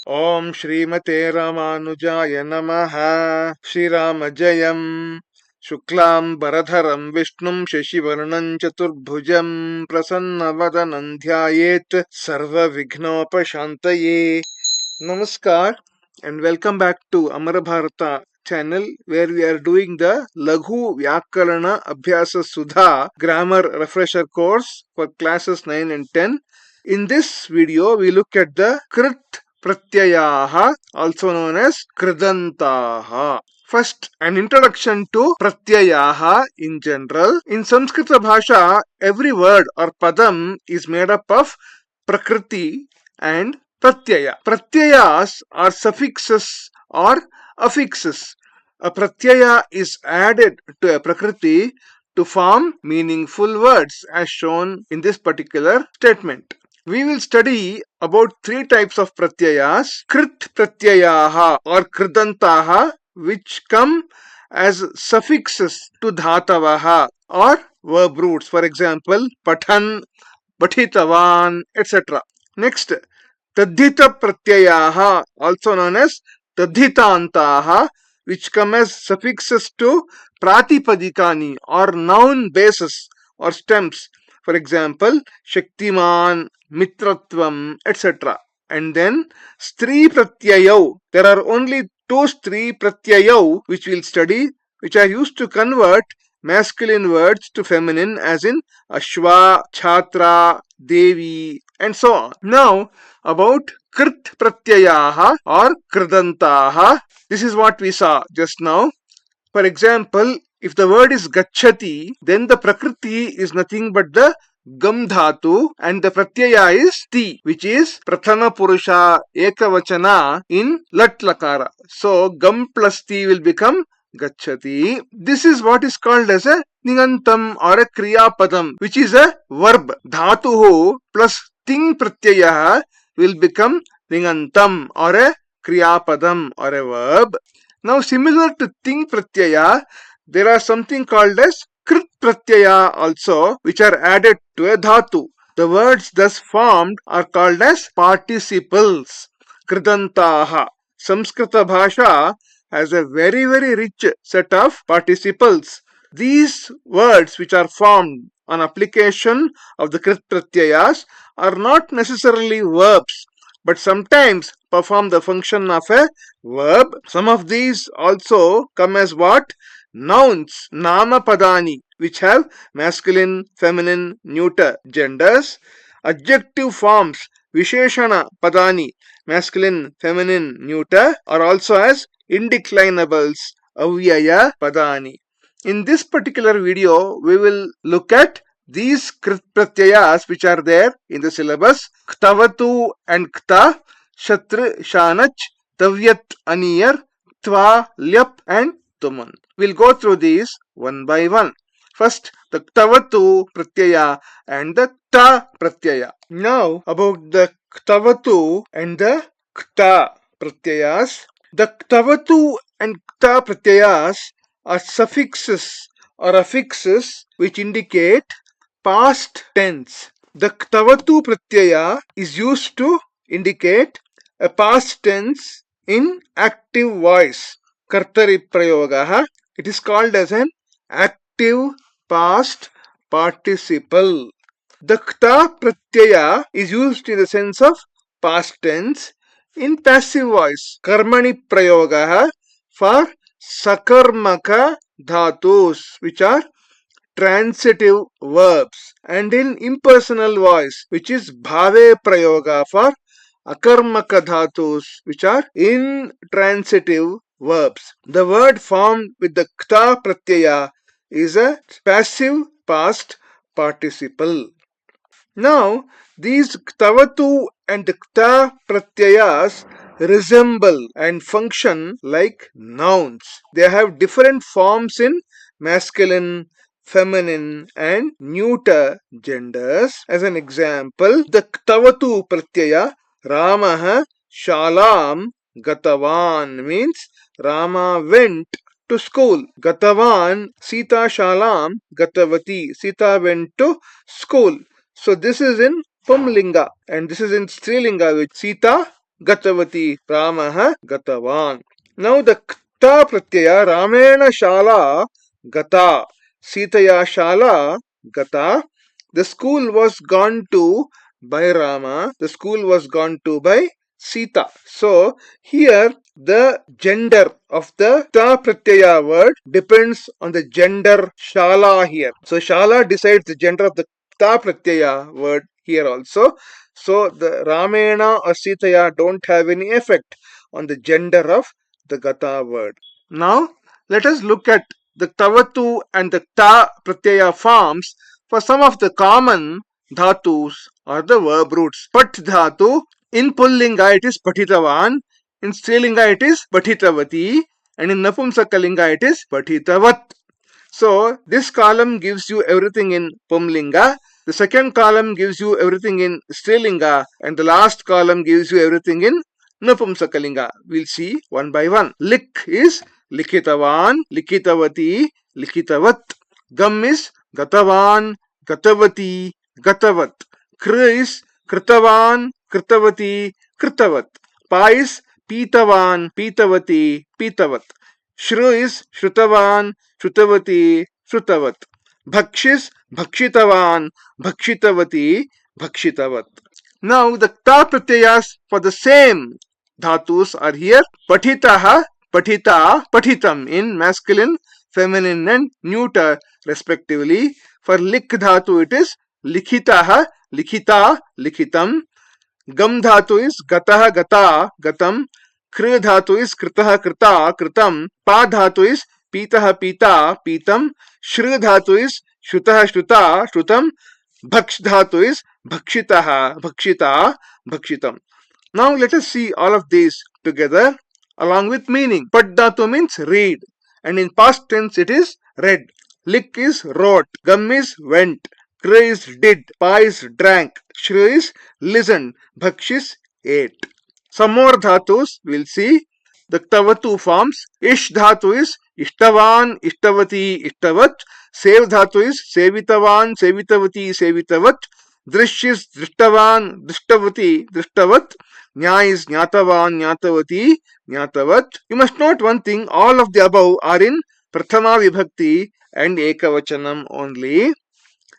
Om Shrimate Ramanujaya Namaha. Shriram Jayam Shuklam Bharadharam Vishnum Shashivarnam Chaturbhujam Prasanna Dhyayet Sarva Vignopashantaye. Namaskar and welcome back to Amara Bharata channel where we are doing the Laghu Vyakarana Abhyasa Sudha grammar refresher course for classes 9 and 10. In this video we look at the Krit Pratyayaha, also known as Kridantaha. First, an introduction to Pratyayaha in general. In Sanskrita Bhasha, every word or padam is made up of Prakriti and Pratyaya. Pratyayas are suffixes or affixes. A Pratyaya is added to a Prakriti to form meaningful words as shown in this particular statement. We will study about three types of pratyayas. Krit pratyayaha or kridantaha, which come as suffixes to dhatavaha or verb roots. For example, pathan, pathitavan, etc. Next, tadhita pratyayaha, also known as tadhitantaha, which come as suffixes to pratipadikani or noun bases or stems. For example, Shaktiman, Mitratvam, etc. And then Stri Pratyayau. There are only two Stri Pratyayau which we'll study, which are used to convert masculine words to feminine, as in Ashwa, Chhatra, Devi, and so on. Now, about Krit Pratyayaha or Kridantaha. This is what we saw just now. For example, if the word is Gachati, then the Prakriti is nothing but the Gam Dhatu and the Pratyaya is Ti, which is Prathama Purusha Ekavachana in Lat Lakara. So, Gam plus Ti will become Gachati. This is what is called as a Nigantam or a Kriya Padam, which is a verb. Dhatuhu plus Ting Pratyaya will become Nigantam or a Kriya Padam or a verb. Now, similar to Ting Pratyaya, there are something called as Krit Pratyaya also, which are added to a Dhatu. The words thus formed are called as participles. Kridantaha. Samskrita Bhasha has a very rich set of participles. These words which are formed on application of the Krit Pratyayas are not necessarily verbs, but sometimes perform the function of a verb. Some of these also come as what? Nouns, nama padani, which have masculine, feminine, neuter genders. Adjective forms, visheshana padani, masculine, feminine, neuter, are also as indeclinables, avyaya padani. In this particular video, we will look at these Krit Pratyayas which are there in the syllabus. Ktavatu and Kta, Shatr, Shanach, Tavyat, Aniyar, Tva, Lyap and Tuman. We'll go through these one by one. First, the Ktavatu Pratyaya and the Kta Pratyaya. Now, about the Ktavatu and the Kta Pratyayas. The Ktavatu and Kta Pratyayas are suffixes or affixes which indicate past tense. The Ktavatu Pratyaya is used to indicate a past tense in active voice. Kartari Prayogaha. It is called as an active past participle. The Kta Pratyaya is used in the sense of past tense in passive voice. Karmani Prayogaha for Sakarmaka Dhatus, which are transitive verbs, and in impersonal voice, which is Bhave Prayoga for Akarmaka Dhatus, which are intransitive verbs. The word formed with the Kta Pratyaya is a passive past participle. Now, these Ktavatu and Kta Pratyayas resemble and function like nouns. They have different forms in masculine, feminine and neuter genders. As an example, the Ktavatu Pratyaya Ramaha Shalam Gatavan means Rama went to school. Gatavan Sita Shalam Gatavati. Sita went to school. So this is in Pumlinga and this is in Strilinga with Sita gatavati, Ramah gatavan. Now the kta pratyaya, Ramena shala gata, Sitaya shala gata. The school was gone to by Rama, the school was gone to by Sita. So here the gender of the ta pratyaya word depends on the gender shala here. So shala decides the gender of the ta pratyaya word here also. So the Ramena or Sitaya don't have any effect on the gender of the gata word. Now let us look at the tavatu and the ta pratyaya forms for some of the common dhatus or the verb roots. Pat dhatu, in Pullinga it is patitavan, in Strilinga it is patitavati, and in Napumsakalinga it is patitavat. So this column gives you everything in Pumlinga, the second column gives you everything in Strilinga, and the last column gives you everything in Napumsakalinga. We'll see one by one. Lik is likitavan, likitavati, likitavat. Gam is gatavan, gatavati, gatavat. Kr is kritavan, kritavati, kritavat. Pa is pitavan, pitavati, pitavat. Shru is shrutavan, shrutavati, shrutavat. Bhaksh is bhakshitavan, bhakshitavati, bhakshitavat. Now the ta pratyayas for the same dhatus are here. Patitaha, patita, patitam in masculine, feminine and neuter respectively. For lik dhatu it is likhitaha, likhita, likhitam. Gam dhatu is gataha, gata, gatam. Kr dhatu is kritaha, krita, kritam. Pa dhatu is pitaha, pita, pitam. Shru dhatu is shrutaha, shruta, shrutam. Bhaksh dhatu is bhakshitaha, bhakshita, bhakshitam. Now let us see all of these together along with meaning. Pat dhatu means read, and in past tense it is read. Lik is wrote, gum is went, kr is did, pa is drank, shru is listened, bhaksh is ate. Some more dhatus we'll see. The tavatu forms. Ish dhatu is ishtavan, ishtavati, ishtavat. Sev dhatu is sevitavan, sevitavati, sevitavat. Drish is drishtavan, drishtavati, drishtavat. Nya is nyatavan, nyatavati, nyatavat. You must note one thing, all of the above are in Prathama Vibhakti and Ekavachanam only.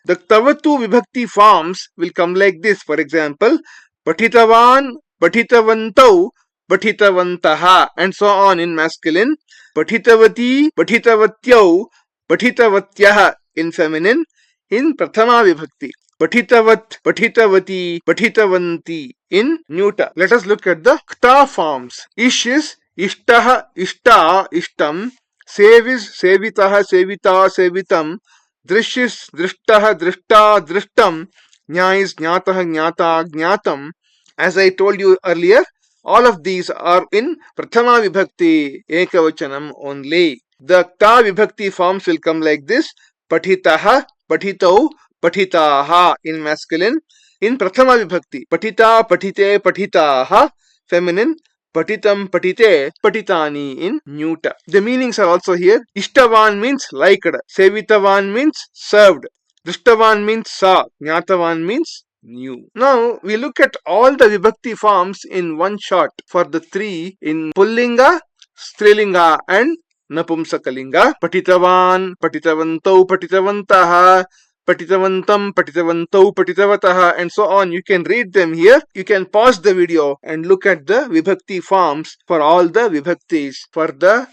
The Tavatu Vibhakti forms will come like this. For example, Patitavan, Patitavantau, Patitavantaha, and so on in masculine. Patitavati, Patitavatyau, Patitavatyaha in feminine. In Prathama Vibhakti. Patitavat, Patitavati, Patitavanti in neuter. Let us look at the kta forms. Ish is ishtaha, ishta, ishtam. Sev is sevitaha, sevita, sevitam. Drish is drishtaha, drishta, drishtam. Nya is jnataha, jnata, jnatam. As I told you earlier, all of these are in Prathama Vibhakti Ekavachanam only. The kta Vibhakti forms will come like this. Patitaha, patitau, patitaha in masculine. In Prathama Vibhakti, patita, patite, patitaha, feminine. Patitam, patite, patitani in neuter. The meanings are also here. Ishtavan means liked. Sevitavan means served. Drishtavan means saw. Jnatavan means knew. Now we look at all the vibhakti forms in one shot for the three in Pullinga, Strilinga and Napumsakalinga. Patitavan, patitavantau, patitavantaha, patitavantam, patitavantau, patitavataha, and so on. You can read them here. You can pause the video and look at the vibhakti forms for all the vibhaktis for the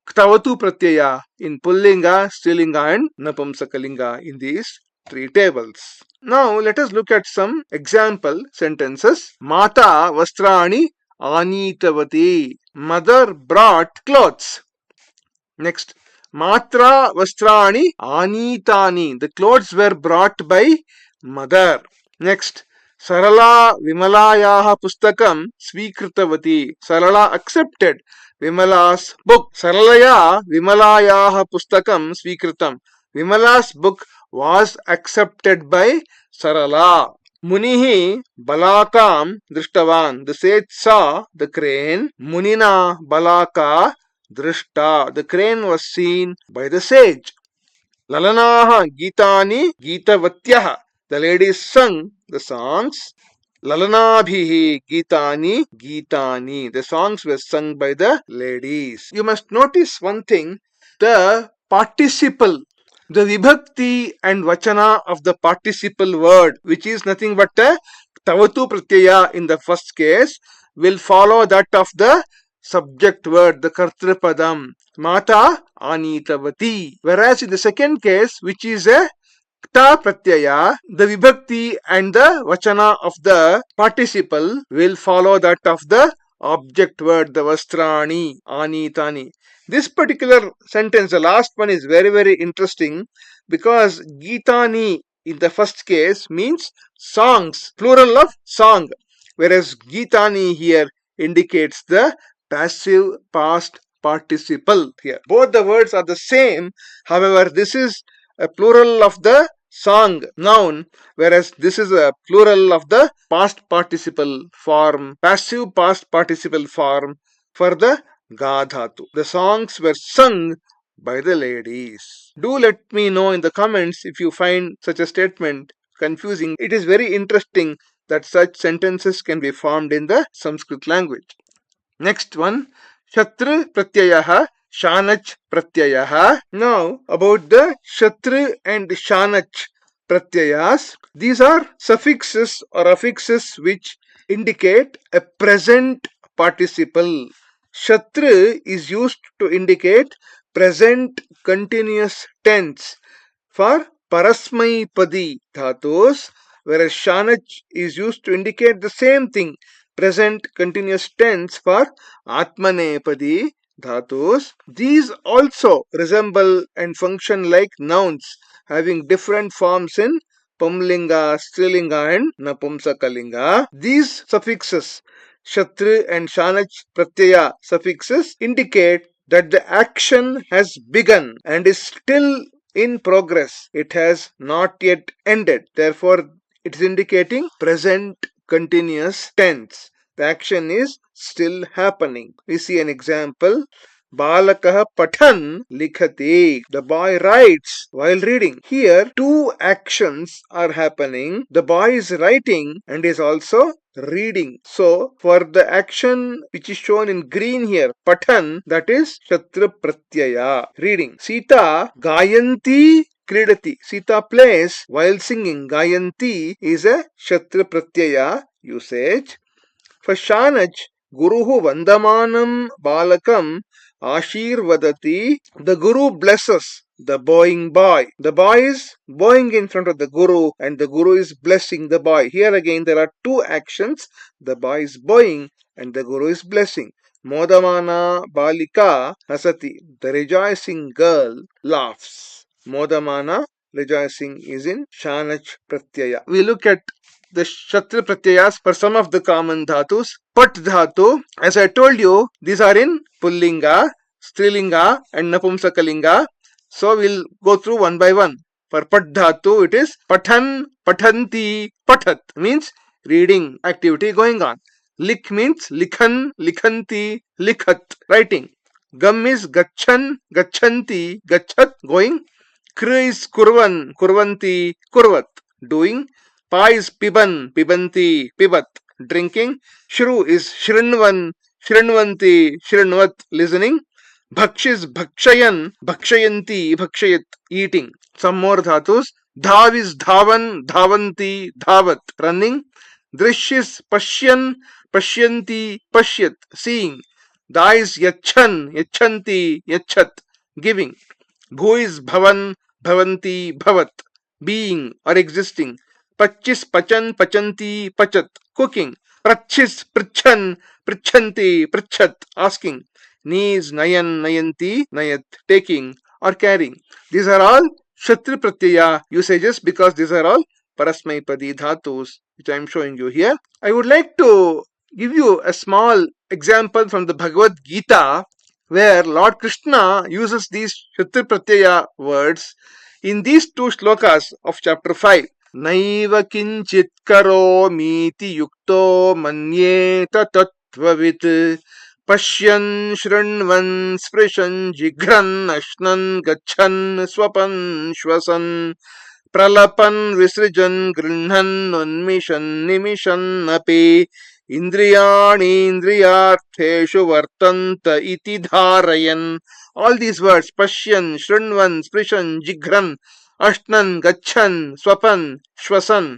Ktavatu Pratyaya in Pullinga, Strilinga and Napumsakalinga in these three tables. Now let us look at some example sentences. Mata vastrani anitavati. Mother brought clothes. Next. Matra vastrani anitani. The clothes were brought by mother. Next. Sarala Vimalayaha pustakam svikritavati. Sarala accepted Vimala's book. Saralaya Vimalayaha pustakam svikritam. Vimala's book was accepted by Sarala. Munihi balakam drishtavan. The sage saw the crane. Munina balaka drishta. The crane was seen by the sage. Lalanaha gitani gitavatyaha. The ladies sung the songs. Lalanabhihi Gitani Gitani. The songs were sung by the ladies. You must notice one thing, the participle, the vibhakti and vachana of the participle word, which is nothing but a tavatu pratyaya in the first case, will follow that of the subject word, the kartrapadam, mata anitavati. Whereas in the second case, which is a ta pratyaya, the vibhakti and the vachana of the participle will follow that of the object word, the vastrani, anitani. This particular sentence, the last one, is very, very interesting because Gitani in the first case means songs, plural of song, whereas Gitani here indicates the passive past participle here. Both the words are the same, however, this is a plural of the song noun, whereas this is a plural of the past participle form, passive past participle form for the Gadhatu. The songs were sung by the ladies. Do let me know in the comments if you find such a statement confusing. It is very interesting that such sentences can be formed in the Sanskrit language. Next one, Shatru Pratyayah, Shanach Pratyayah. Now, about the Shatru and Shanach Pratyayas. These are suffixes or affixes which indicate a present participle. Shatru is used to indicate present continuous tense for parasmaipadi dhatus, whereas Shanach is used to indicate the same thing, present continuous tense for atmanepadi dhatus. These also resemble and function like nouns having different forms in Pumlinga, Strilinga and Napumsakalinga. These suffixes Shatru and Shanach Pratyaya suffixes indicate that the action has begun and is still in progress. It has not yet ended. Therefore, it is indicating present continuous tense. The action is still happening. We see an example. Balakah Pathan Likhati. The boy writes while reading. Here, two actions are happening. The boy is writing and is also reading. So, for the action which is shown in green here, Pathan, that is Shatru Pratyaya, reading. Sita Gayanti Kridati. Sita plays while singing. Gayanti is a Shatru Pratyaya usage. For Shanach, Guruhu Vandamanam Balakam Ashirvadati. The Guru blesses the bowing boy. The boy is bowing in front of the Guru and the Guru is blessing the boy. Here again there are two actions. The boy is bowing and the Guru is blessing. Modamana Balika Hasati. The rejoicing girl laughs. Modamana, rejoicing, is in Shanach Pratyaya. We look at the Shatru Pratyayas for some of the common dhatus. Pat dhatu, as I told you, these are in Pullinga, Strilinga and Napumsakalinga. So we'll go through one by one. For Pat dhatu, it is Pathan, Pathanti, Pathat, means reading activity going on. Lik means Likhan, Likhanti, Likhat, writing. Gam is Gachan, Gachanti, Gachat, going. Kr is Kurvan, Kurvanti, Kurvat, doing. Pa is Piban, Pibanti, Pibat, drinking. Shru is Shrinvan, Shrinvanti, Shrinvat, listening. Bhaksh is Bhakshayan, Bhakshayanti, Bhakshayat, eating. Some more dhatus. Dhav is Dhavan, Dhavanti, Dhavat, running. Drish is Pashyan, Pashyanti, Pashyat, seeing. Da is Yachan, Yachanti, Yachat, giving. Bhu is Bhavan, Bhavanti, Bhavat, being or existing. Pachis, Pachan, Pachanti, Pachat, cooking. Prachis, Prichan, Prichanti, Prichat, asking. Knees, Nayan, Nayanti, Nayat, taking or carrying. These are all Shatru Pratyaya usages because these are all Parasmaipadi dhatus which I am showing you here. I would like to give you a small example from the Bhagavad Gita where Lord Krishna uses these Shatru Pratyaya words in these two shlokas of chapter 5. Naiva kinchit karomiti yukto manyeta tattvavit pashyan shrinvan sprishan jigran ashnan gachan swapan shwasan प्रलपन् विसृजन् गृह्णन् उन्मिषन् निमिषन् अपि इन्द्रियाणीन्द्रियार्थेषु वर्तन्त इति धारयन्. All these words, पश्यन्, शृण्वन्, स्पृशन्, जिघ्रन्, अश्नन्, गच्छन्, स्वपन्, श्वसन्,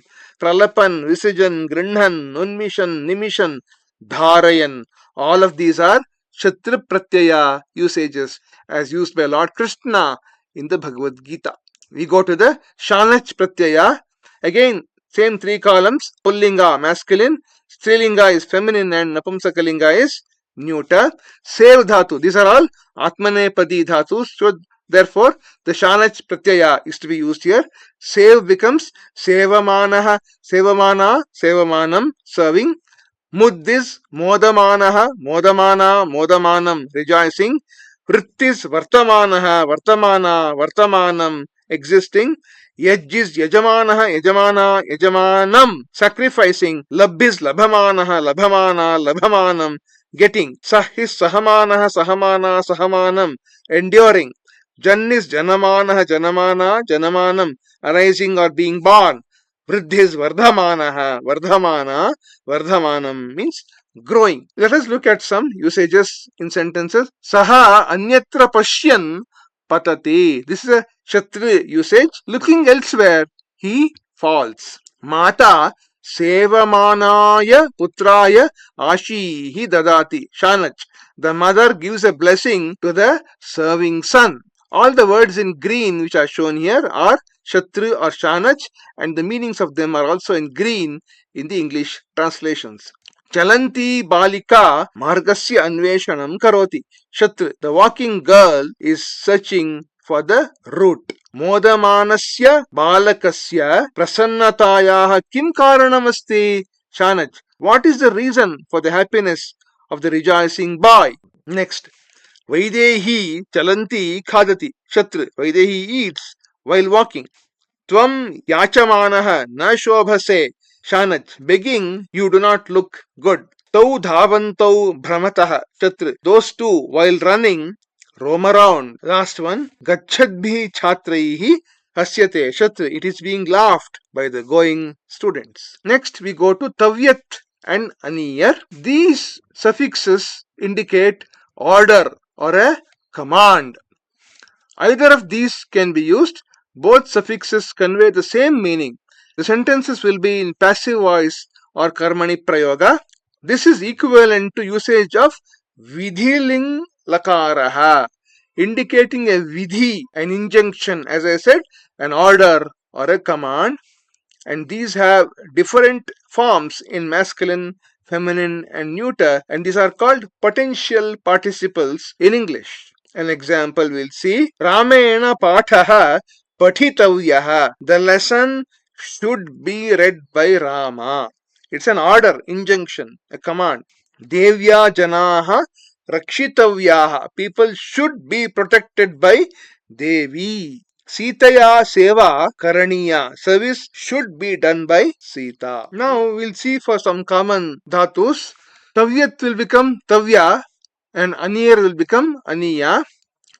प्रलपन्, विसृजन्, गृह्णन्, उन्मिषन्, निमिषन्, धारयन्. All of these are Kshatriya Pratyaya usages as used by Lord Krishna in the Bhagavad Gita. We go to the Shanach Pratyaya. Again, same three columns. Pullinga masculine, Strilinga is feminine, and Napumsakalinga is neuter. Sev dhatu. These are all Atmanepadi dhatus. So therefore, the Shanach Pratyaya is to be used here. Sev becomes Sevamanaha, Sevamana, Sevamanam, serving. Mud is Modamanaha, Modamana, Modamanam, rejoicing. Vrit is Vartamanaha, Vartamana, Vartamanam, existing. Yaj is Yajamanaha, Yajamana, Yajamanam, sacrificing. Labh is Labhamanaha, Labhamana, Labhamanam, getting. Sah is Sahamanaha, Sahamana, Sahamanam, enduring. Jan is Janamanaha, Janamana, Janamanam, arising or being born. Vriddhi is Vardhamanaha, Vardhamana, Vardhamanam means growing. Let us look at some usages in sentences. Saha anyatra pashyan patati. This is a Kshatriya usage. Looking elsewhere, he falls. Mata sevamanaya putraya ashihi dadati. Shanach. The mother gives a blessing to the serving son. All the words in green which are shown here are Kshatriya or Shanach, and the meanings of them are also in green in the English translations. Chalanti balika margasya anveshanam karoti. Kshatriya, the walking girl is searching for the route. Modamanasya balakasya prasannatayaha kim karanamasti. Shanach, what is the reason for the happiness of the rejoicing boy? Next, Vaidehi chalanti khadati. Kshatriya, Vaidehi eats while walking. Tvam yachamanaha na shobhase. Shanach, begging, you do not look good. Tau dhavantau bhramataha. Kshatriya, those two while running roam around. Last one, gachadbhi chatraihi hasyate. Kshatriya, it is being laughed by the going students. Next we go to tavyat and aniyar. These suffixes indicate order or a command. Either of these can be used. Both suffixes convey the same meaning. The sentences will be in passive voice or karmani prayoga. This is equivalent to usage of vidhiling lakaraha, indicating a vidhi, an injunction, as I said, an order or a command. And these have different forms in masculine, feminine, and neuter, and these are called potential participles in English. An example we'll see. Ramena pathaha pathitavyaha. The lesson should be read by Rama. It's an order, injunction, a command. Devya janaha rakshitavyaha. People should be protected by Devi. Sitaya seva karaniya. Service should be done by Sita. Now we'll see for some common dhatus. Tavyat will become tavya and aniyar will become aniya.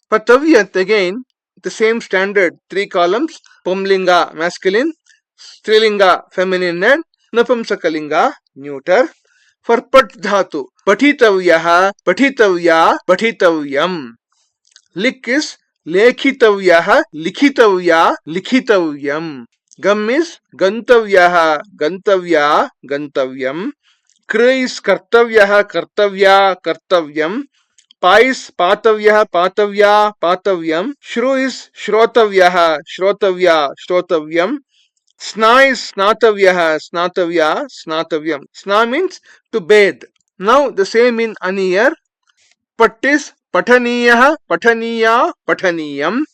For tavyat again, the same standard, three columns. Pumlinga masculine, Strilinga feminine, and Napumsakalinga neuter. For pat dhatu, patitavyaha, patitavya, patitavyam. Lik is लेखितव्यः लिखितव्या लिखितव्यम्. Gum is गन्तव्यः गन्तव्या गन्तव्यम्. कृ is कर्तव्यः कर्तव्या कर्तव्यम्. पा is पातव्यः पातव्या पातव्यम्. श्रु is श्रोतव्यः श्रोतव्या श्रोतव्यम्. स्ना is स्नातव्यः स्नातव्या स्नातव्यम्. स्ना means to bathe. Now the same in aniyar. Pat is पठनीयः पठनीया पठनीयम्.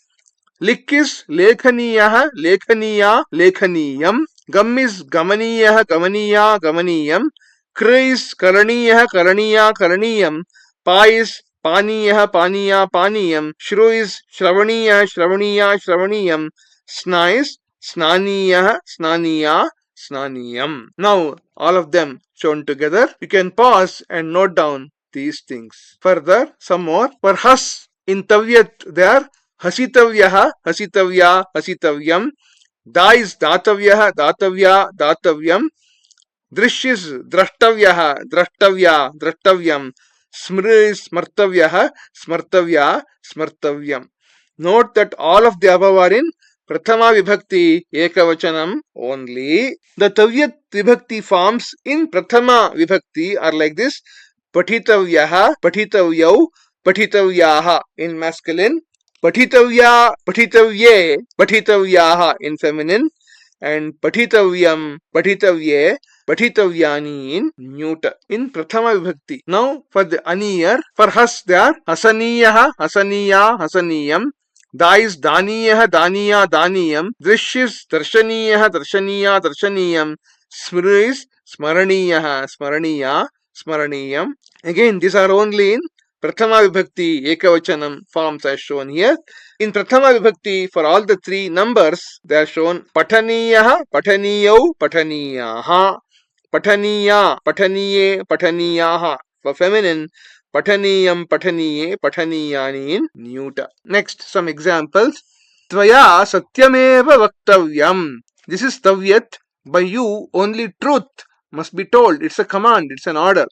लिक् is लेखनीयः लेखनीया लेखनीयम्. गम is गमनीयः गमनीया गमनीयम्. कृ is करणीयः करणीया करणीयम्. पा is पानीयः पानीया पानीयम्. श्रु is श्रवणीयः श्रवणीया श्रवणीयम्. स्ना is स्नानीयः स्नानीया स्नानीयम्. Now all of them shown together. You can pause and note down these things. Further, some more. For has in tavyat, they are hasitavyaha, hasitavya, hasitavyam. Da is datavyah, datavya, datavyam. Drish is drashtavyah, drashtavya, drashtavyam. Smr is smartavyah, smartavya, smartavyam. Note that all of the above are in Prathama Vibhakti Ekavachanam only. The Tavyat Vibhakti forms in Prathama Vibhakti are like this: Patitavyaha, Patitavyau, Patitavyaha in masculine, Patitavya, Patitavye, Patitavyaha in feminine, and Patitavyam, Patitavye, Patitavyani in neuter in Prathama Vibhakti. Now for the Aniyar, for Has they are Hasaniyaha, Hasaniya, Hasaniyam. Da is Daniyah, Daniya, Daniyam. Drish is Darshaniyaha, Darshaniya, Darshaniyam. Smr is Smaraniyaha, Smaraniya, Smaraniyam. Again, these are only in Prathama Vibhakti Ekavachanam forms as shown here. In Prathama Vibhakti, for all the three numbers, they are shown Pataniyaha, Pataniyau, Pataniyaha. Pataniya, Pataniye, Pataniyaha. For feminine, Pataniyam, Pataniye, Pataniyani in neuter. Next, some examples. Tvaya Satyameva Vaktavyam. This is Tavyat. By you, only truth must be told. It's a command, it's an order.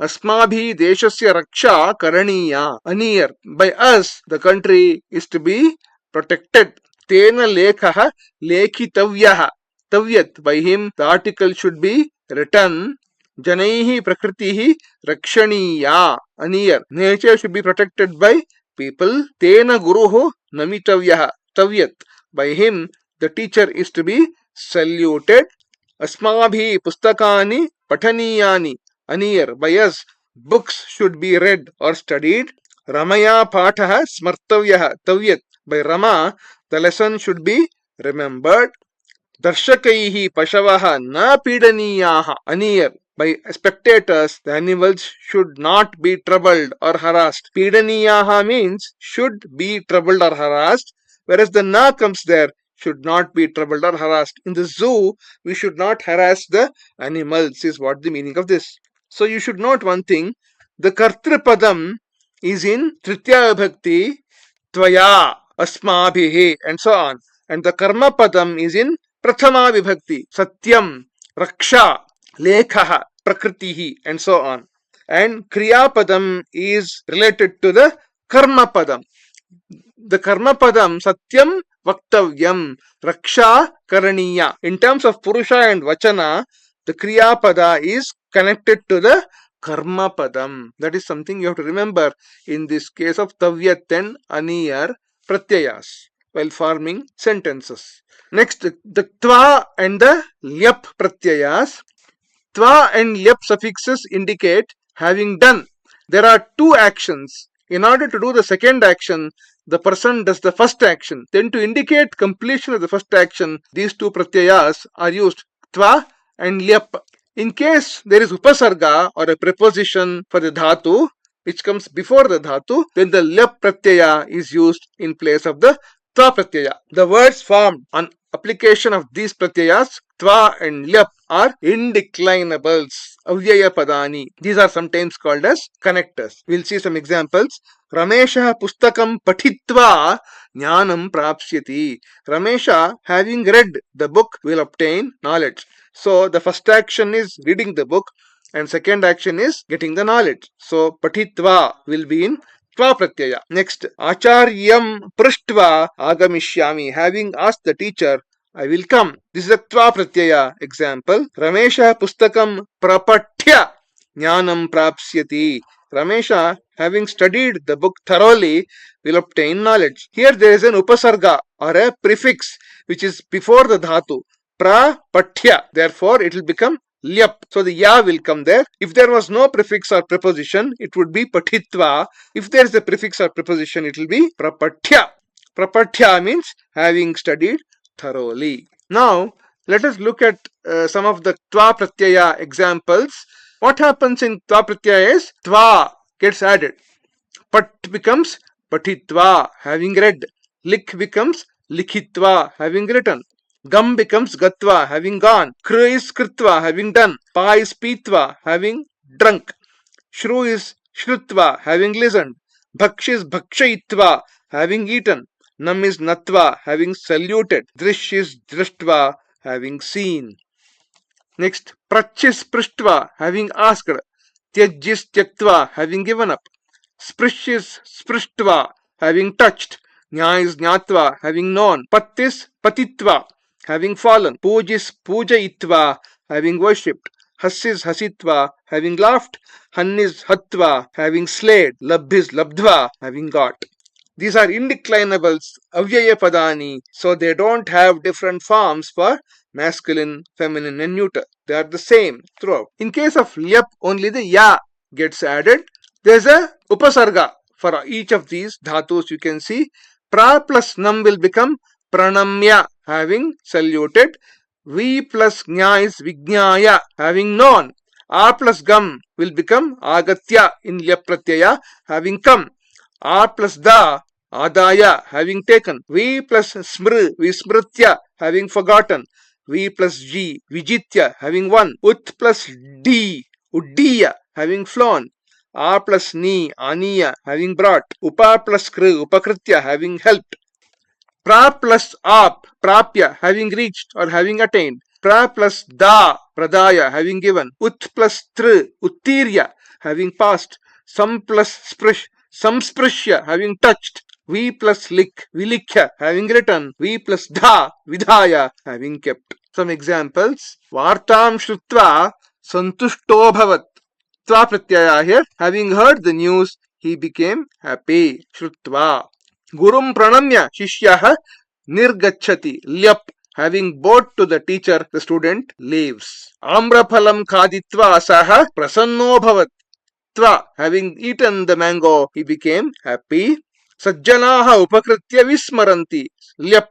Asmabhi Deshasya Raksha Karaniya. Aniyar. By us, the country is to be protected. Tena Lekhaha Lekhitavyaha. Tavyat. By him, the article should be written. Janaihi Prakritihi Rakshaniya. Aniyar. Nature should be protected by people. Tena Guruho Namitavyaha. Tavyat. By him, the teacher is to be saluted. Asmabhi Pustakani Pataniyani. Aniyar. By us, books should be read or studied. Ramaya Pataha Smartavyaha. Tavyat. By Rama, the lesson should be remembered. Darshakaihi Pashavaha Na Pidaniyaha. Aniyar. By spectators, the animals should not be troubled or harassed. Pidaniyaha means should be troubled or harassed, whereas the na comes there, should not be troubled or harassed. In the zoo, we should not harass the animals, is what the meaning of this. So you should note one thing: the Kartripadam is in Tritya Vibhakti, Tvaya, Asmabhihi, and so on. And the Karma Padam is in Prathama Vibhakti, Satyam, Raksha, Lekhaha, Prakritihi, and so on. And Kriya Padam is related to the Karma Padam. The Karma Padam, Satyam, Vaktavyam, Raksha, Karaniya. In terms of Purusha and Vachana, the Kriya Pada is connected to the Karma Padam. That is something you have to remember in this case of Tavyat and Aniyar Pratyayas while forming sentences. Next, the Tva and the Lyap Pratyayas. Tva and Lyap suffixes indicate having done. There are two actions. In order to do the second action, the person does the first action. Then to indicate completion of the first action, these two pratyayas are used, Tva and Lyap. In case there is upasarga or a preposition for the dhatu, which comes before the dhatu, then the Lyap pratyaya is used in place of the Tva pratyaya. The words formed on application of these pratyayas, Tva and Lyap, are indeclinables, avyaya padani. These are sometimes called as connectors. We'll see some examples. Ramesha pustakam patitva jnanam prapsyati. Ramesha, having read the book, will obtain knowledge. So the first action is reading the book and second action is getting the knowledge. So patitva will be in Tva pratyaya. Next, Acharyam prashtva agamishyami. Having asked the teacher, I will come. This is a Tva pratyaya example. Ramesha pustakam prapatya jnanam prapsyati. Ramesha, having studied the book thoroughly, will obtain knowledge. Here there is an upasarga or a prefix which is before the dhatu. Prapatya. Therefore, it will become Lyap. So the ya will come there. If there was no prefix or preposition, it would be patitva. If there is a prefix or preposition, it will be prapatya. Prapatya means having studied thoroughly. Now, let us look at some of the Tva Pratyaya examples. What happens in Tva Pratyaya is Tva gets added. Pat becomes Patitva, having read. Lik becomes Likhitva, having written. Gam becomes Gatva, having gone. Kr is Kritva, having done. Pa is Pitva, having drunk. Shru is Shrutva, having listened. Bhaksh is Bhakshayitva, having eaten. Nam is natva, having saluted. Drish is drishtva, having seen. Next, prachis prishtva, having asked. Tyajis tyaktva, having given up. Sprishis sprishtva, having touched. Nya is jnatva, having known. Pattis patitva, having fallen. Pujis pujayitva, having worshipped. Hasis hasitva, having laughed. Hannis hatva, having slayed. Labhis labdva, having got. These are indeclinables, avyaya padani, so they don't have different forms for masculine, feminine, and neuter. They are the same throughout. In case of lyap, only the ya gets added. There's a upasarga for each of these dhatus. You can see pra plus nam will become pranamya, having saluted. V plus nya is vijnaya, having known. A plus gam will become agatya in lyap pratyaya, having come. A plus da, adaya, having taken. V plus smr, vismritya, having forgotten. V plus g, vijitya, having won. Ut plus d, uddiya, having flown. A plus ni, aniya, having brought. Upa plus kr, upakritya, having helped. Pra plus ap, prapya, having reached or having attained. Pra plus da, pradaya, having given. Ut plus tr, uttirya, having passed. Sam plus sprish, samsprishya, having touched. V plus lik, vilikya, having written. V plus dha, vidhaya, having kept. Some examples. Vartam shrutva santushto bhavat. Tva pratyaya here. Having heard the news, he became happy. Shrutva. Gurum pranamya shishyaha nirgachati. Lyap. Having bowed to the teacher, the student leaves. Amraphalam khaditva saha prasanno bhavat. Tva. Having eaten the mango, he became happy. Sajjanaha upakritya vismaranti. Lyap.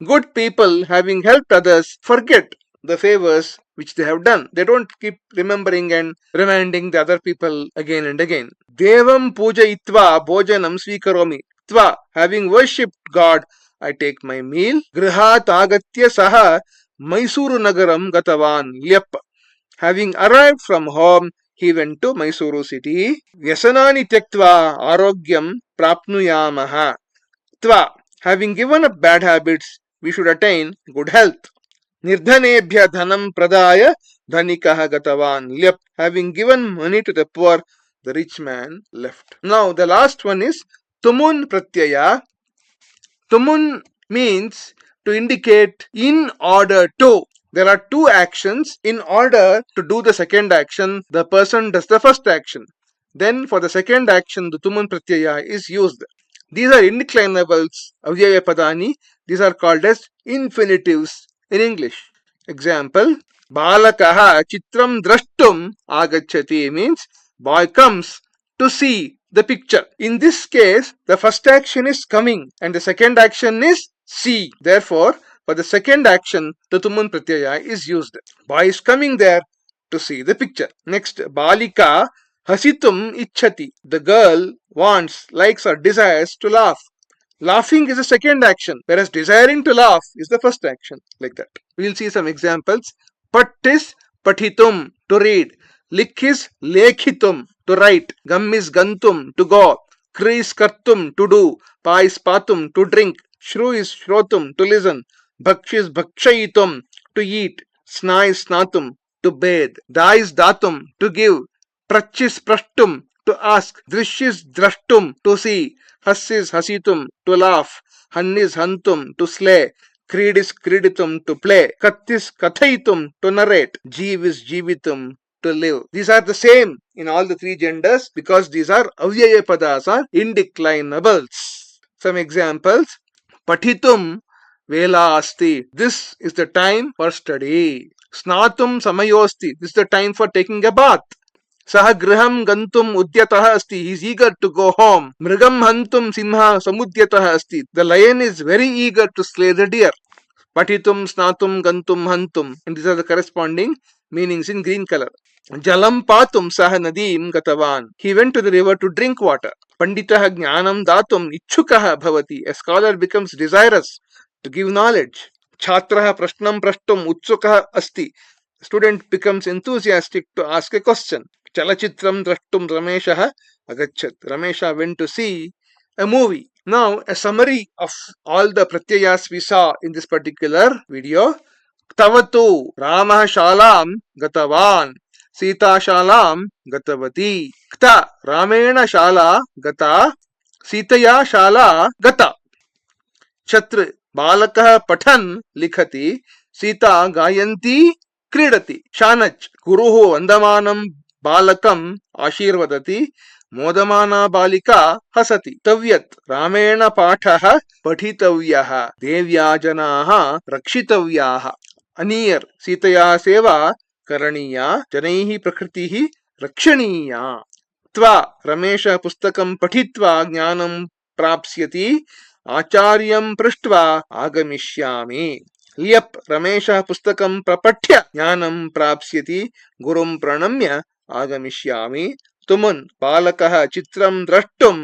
Good people, having helped others, forget the favors which they have done. They don't keep remembering and reminding the other people again and again. Devam pujayitva bhojanam swikaromi. Tva. Having worshipped God, I take my meal. Grihat agatya saha Mysuru nagaram gatavan. Lyap. Having arrived from home, he went to Mysuru city. Vyasanani tyaktva arogyam prapnuyamaha. Tva. Having given up bad habits, we should attain good health. Nirdhanebhya dhanam pradaya dhanikaha gatavan. Lyap. Having given money to the poor, the rich man left. Now the last one is tumun pratyaya. Tumun means to indicate in order to. There are two actions. In order to do the second action, the person does the first action. Then for the second action, the tumun pratyaya is used. These are indeclinables, avyaya padani. These are called as infinitives in English. Example, balakaha chitram drashtum agachati means boy comes to see the picture. In this case, the first action is coming and the second action is see. Therefore, for the second action, the tumun pratyaya is used. Boy is coming there to see the picture. Next, balika hasitum ichhati. The girl wants, likes or desires to laugh. Laughing is the second action, whereas desiring to laugh is the first action. Like that. We will see some examples. Pat is pathitum, to read. Lik is lekhitum, to write. Gam is gantum, to go. Kri is kartum, to do. Pa is patum, to drink. Shru is shrotum, to listen. Bhaksh is bhakshayitum, to eat. Sna is snatum, to bathe. Da is datum, to give. Prach is prashtum, to ask. Drish is drashtum, to see. Has is hasitum, to laugh. Han is hantum, to slay. Creed is creditum, to play. Kat is kathaitum, to narrate. Jeev is jeevitum, to live. These are the same in all the three genders because these are avyaya padas, are indeclinables. Some examples. Pathitum vela asti. This is the time for study. Snatum samayosti. This is the time for taking a bath. Saha griham gantum udyataha asti. He is eager to go home. Mrigam hantum simha samudyataha asti. The lion is very eager to slay the deer. Patitum, snatum, gantum, hantum. And these are the corresponding meanings in green color. Jalam patum saha nadim gatavan. He went to the river to drink water. Panditaha jnanam datum ichchukaha bhavati. A scholar becomes desirous to give knowledge. Chhatraha prashnam prashtum utsukaha asti. Student becomes enthusiastic to ask a question. Chalachitram drashtum Rameshaha agachat. Ramesha went to see a movie. Now, a summary of all the pratyayas we saw in this particular video. Tavatu Ramah Shalam Gatavan Sita Shalam Gatavati. Kta Ramena Shala Gata Sitaya Shala Gata. Chatra Balakah Patan Likhati Sita Gayanti Kridati. Shanach Guruhu Andamanam Balakam Ashirvadati मोदमाना बालिका हसति तव्यत् रामेण पाठः पठितव्यः देव्या जनाः रक्षितव्याः अनियर् सीतया सेवा करणीया जनैः प्रकृतिः रक्षणीया त्वा रमेश पुस्तकं पठित्वा ज्ञानं प्राप्स्यति आचार्यं पृष्ट्वा आगमिष्यामि ल्यप् रमेशः पुस्तकं प्रपठ्य ज्ञानं प्राप्स्यति गुरुं प्रणम्य आगमिष्यामि तुमुन् बालकः चित्रं द्रष्टुम्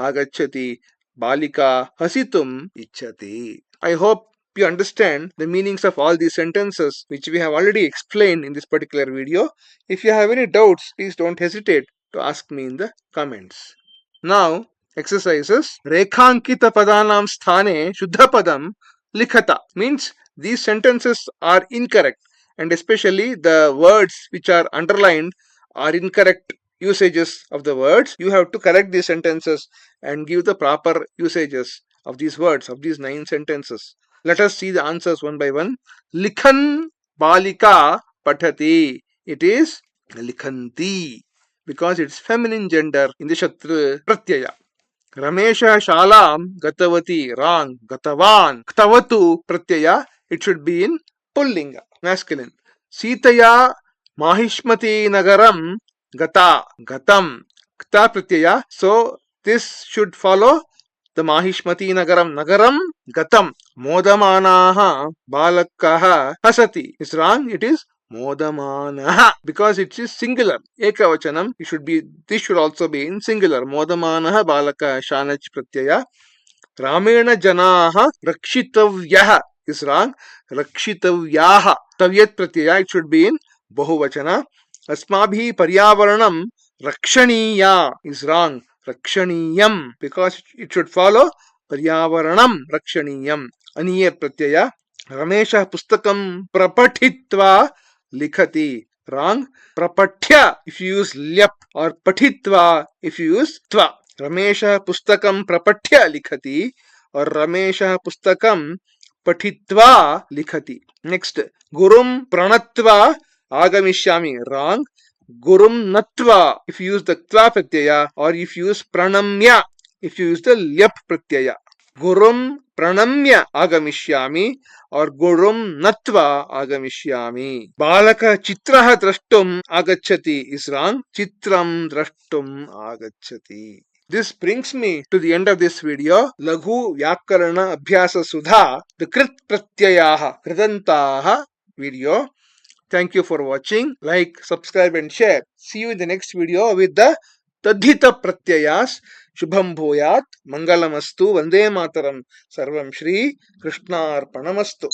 आगच्छति बालिका हसितुम् इच्छति. I hope you understand the meanings of all these sentences which we have already explained in this particular video. If you have any doubts, please don't hesitate to ask me in the comments. Now, exercises. Rekhankita padanam sthane shuddha padam likhata means these sentences are incorrect, and especially the words which are underlined are incorrect usages of the words. You have to correct these sentences and give the proper usages of these words, of these 9 sentences. Let us see the answers one by one. Likhan balika pathati. It is likhanti because it's feminine gender in the Shatra Pratyaya. Ramesha Shalam Gatavati Rang Gatavan Ktavatu Pratyaya. It should be in Pullinga, masculine. Sitaya Mahishmati Nagaram Gata Gatam Kta Pratyaya. So this should follow the Mahishmati Nagaram Nagaram Gatam. Modamanaha Balakaha Hasati. It's wrong. It is Modamanaha because it is singular. Ekavachanam. This should also be in singular. Modamanaha Balaka Shanach Pratyaya. Ramena Janaha Rakshitavyaha is wrong. Rakshitavyaha. Tavyat Pratyaya. It should be in Bahuvachana. Asmabhi Paryavaranam Rakshaniya is wrong. Rakshaniyam because it should follow Paryavaranam Rakshaniyam. Aniyat Pratyaya. Ramesha Pustakam Prapatitva Likhati. Wrong. Prapatya if you use lyap or patitva if you use tva. Ramesha Pustakam Prapatya Likhati or Ramesha Pustakam Patitva Likhati. Next. Gurum Pranatva Agamishyami. Wrong. Gurum Natva if you use the tva pratyaya or if you use pranamya if you use the lyap pratyaya. Gurum Pranamya Agamishyami or Gurum Natva Agamishyami. Balaka Chitraha Drashtum Agachati is wrong. Chitram Drashtum Agachati. This brings me to the end of this video. Laghu Vyakarana Abhyasa Sudha, the Krit Pratyayaha Kritantaha video. Thank you for watching. Like, subscribe and share. See you in the next video with the Tadhita Pratyayas. Shubham Bhuyat, Mangalamastu, Vande Mataram, Sarvam Shri, Krishnarpanamastu.